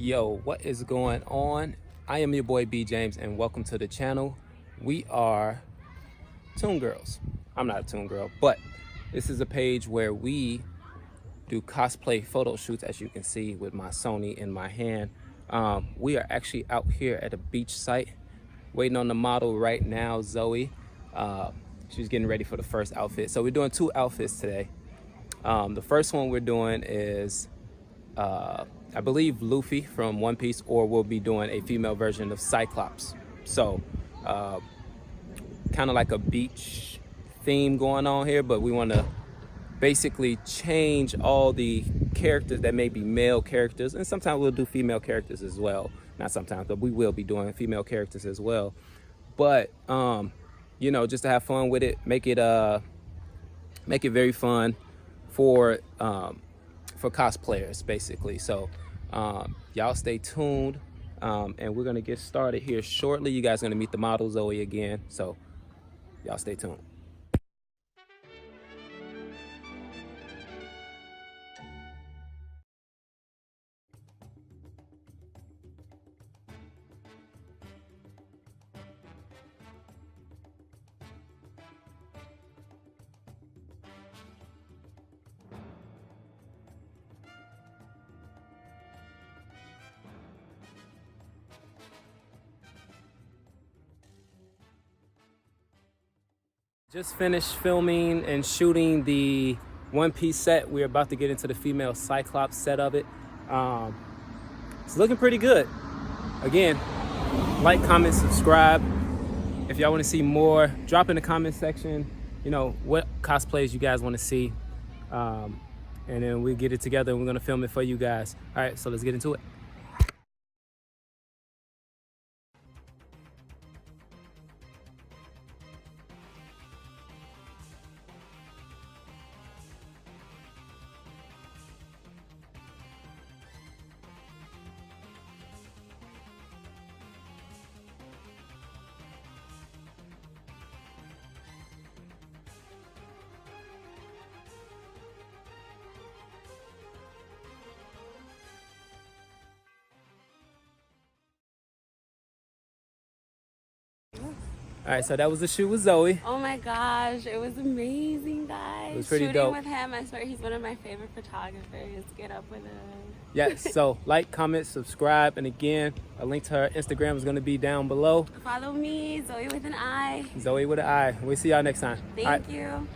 Yo, what is going on? I am your boy B James and welcome to the channel. We are ToonGurlz. I'm not a Toon Girl, but this is a page where we do cosplay photo shoots, as you can see with my Sony in my hand. We are actually out here at a beach site waiting on the model right now, Zoe. She's getting ready for the first outfit. So we're doing two outfits today. The first one we're doing is I believe Luffy from One Piece, or we'll be doing a female version of Cyclops. So kind of like a beach theme going on here, but we want to basically change all the characters that may be male characters, and sometimes we'll do female characters as well. Not sometimes, but we will be doing female characters as well. But you know, just to have fun with it, make it very fun for cosplayers basically. So y'all stay tuned, and we're gonna get started here shortly. You guys are gonna meet the model Zoe again, so y'all stay tuned. Just finished filming and shooting the One Piece set. We're about to get into the female Cyclops set of it. It's looking pretty good. Again, like, comment, subscribe. If y'all want to see more, drop in the comment section, you know, what cosplays you guys want to see. And then we'll get it together and we're going to film it for you guys. All right, so let's get into it. All right, so that was the shoot with Zoe. Oh my gosh, it was amazing, guys. It was pretty Shooting dope. with him, I swear he's one of my favorite photographers. Get up with him. Yes, so like, comment, subscribe, and again, a link to her Instagram is going to be down below. Follow me, Zoe with an I. Zoe with an I. We'll see y'all next time. Thank you.